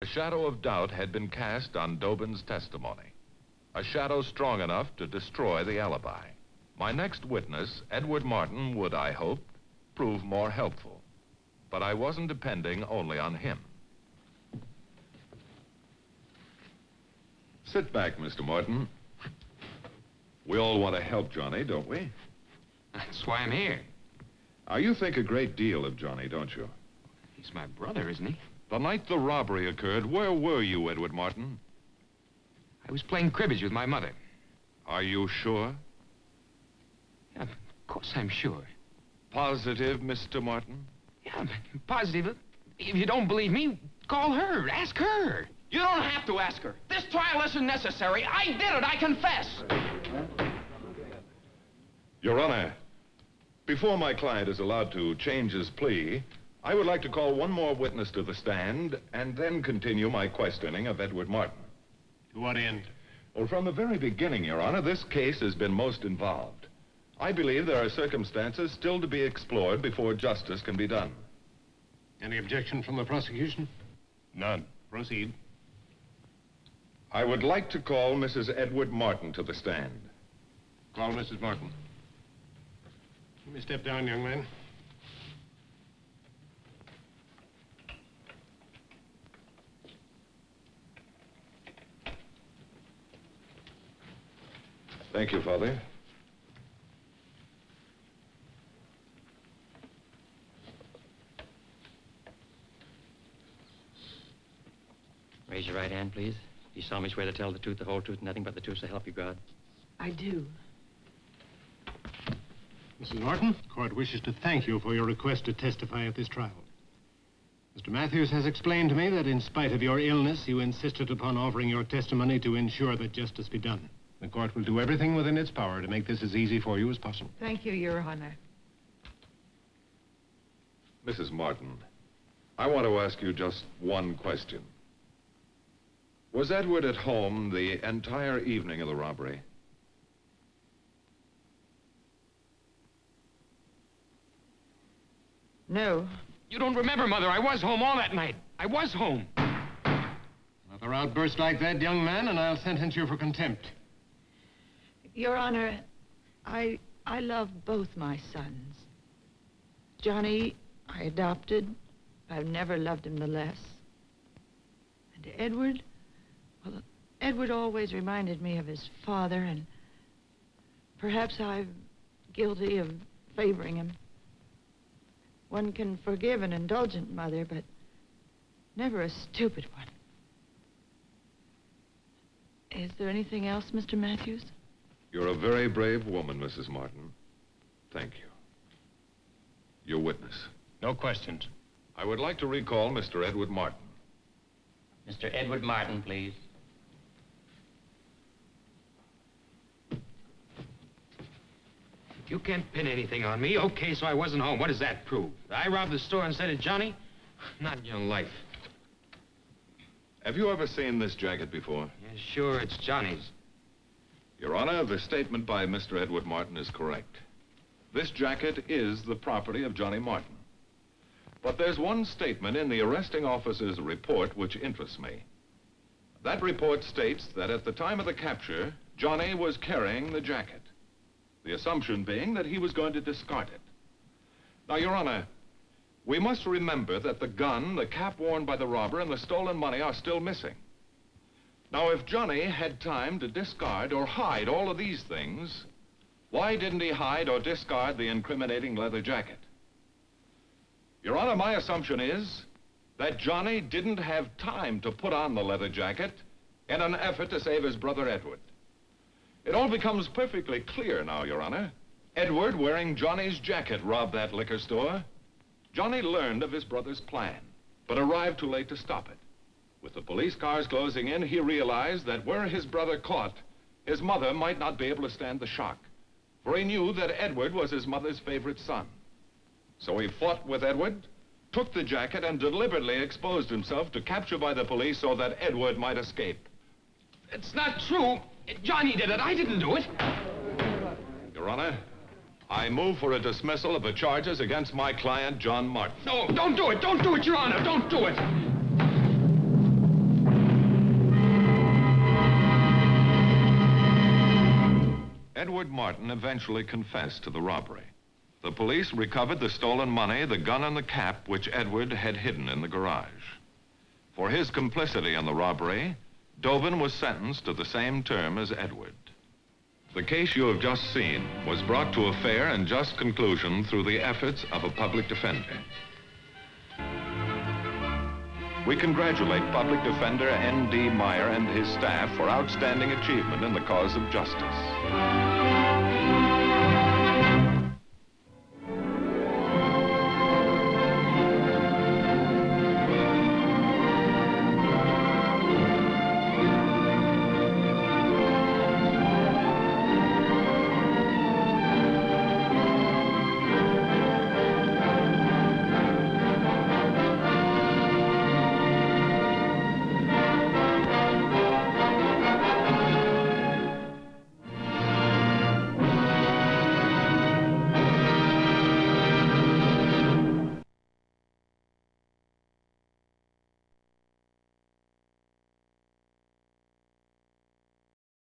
A shadow of doubt had been cast on Dobin's testimony. A shadow strong enough to destroy the alibi. My next witness, Edward Martin, would, I hoped, prove more helpful. But I wasn't depending only on him. Sit back, Mr. Martin. We all want to help Johnny, don't we? That's why I'm here. You think a great deal of Johnny, don't you? He's my brother, isn't he? The night the robbery occurred, where were you, Edward Martin? I was playing cribbage with my mother. Are you sure? Yeah, of course I'm sure. Positive, Mr. Martin? Yeah, I'm positive. If you don't believe me, call her. Ask her. You don't have to ask her. This trial isn't necessary. I did it. I confess. Your Honor, before my client is allowed to change his plea, I would like to call one more witness to the stand and then continue my questioning of Edward Martin. To what end? Well, from the very beginning, Your Honor, this case has been most involved. I believe there are circumstances still to be explored before justice can be done. Any objection from the prosecution? None. Proceed. I would like to call Mrs. Edward Martin to the stand. Call Mrs. Martin. Let me step down, young man. Thank you, Father. Raise your right hand, please. You solemnly swear to tell the truth, the whole truth, and nothing but the truth, so help you God. I do. Mrs. Martin, the court wishes to thank you for your request to testify at this trial. Mr. Matthews has explained to me that in spite of your illness, you insisted upon offering your testimony to ensure that justice be done. The court will do everything within its power to make this as easy for you as possible. Thank you, Your Honor. Mrs. Martin, I want to ask you just one question. Was Edward at home the entire evening of the robbery? No. You don't remember, Mother. I was home all that night. I was home. Another outburst like that, young man, and I'll sentence you for contempt. Your Honor, I love both my sons. Johnny, I adopted. I've never loved him the less. And Edward, well, Edward always reminded me of his father, and perhaps I'm guilty of favoring him. One can forgive an indulgent mother, but never a stupid one. Is there anything else, Mr. Matthews? You're a very brave woman, Mrs. Martin. Thank you. Your witness. No questions. I would like to recall Mr. Edward Martin. Mr. Edward Martin, please. You can't pin anything on me. Okay, so I wasn't home. What does that prove? I robbed the store instead of Johnny? Not in your life. Have you ever seen this jacket before? Yeah, sure, it's Johnny's. Your Honor, the statement by Mr. Edward Martin is correct. This jacket is the property of Johnny Martin. But there's one statement in the arresting officer's report which interests me. That report states that at the time of the capture, Johnny was carrying the jacket. The assumption being that he was going to discard it. Now, Your Honor, we must remember that the gun, the cap worn by the robber, and the stolen money are still missing. Now, if Johnny had time to discard or hide all of these things, why didn't he hide or discard the incriminating leather jacket? Your Honor, my assumption is that Johnny didn't have time to put on the leather jacket in an effort to save his brother Edward. It all becomes perfectly clear now, Your Honor. Edward, wearing Johnny's jacket, robbed that liquor store. Johnny learned of his brother's plan, but arrived too late to stop it. With the police cars closing in, he realized that were his brother caught, his mother might not be able to stand the shock, for he knew that Edward was his mother's favorite son. So he fought with Edward, took the jacket, and deliberately exposed himself to capture by the police so that Edward might escape. It's not true. Johnny did it. I didn't do it. Your Honor, I move for a dismissal of the charges against my client, John Martin. No, don't do it. Don't do it, Your Honor. Don't do it. Edward Martin eventually confessed to the robbery. The police recovered the stolen money, the gun, and the cap which Edward had hidden in the garage. For his complicity in the robbery, Dobin was sentenced to the same term as Edward. The case you have just seen was brought to a fair and just conclusion through the efforts of a public defender. We congratulate Public Defender N.D. Meyer and his staff for outstanding achievement in the cause of justice.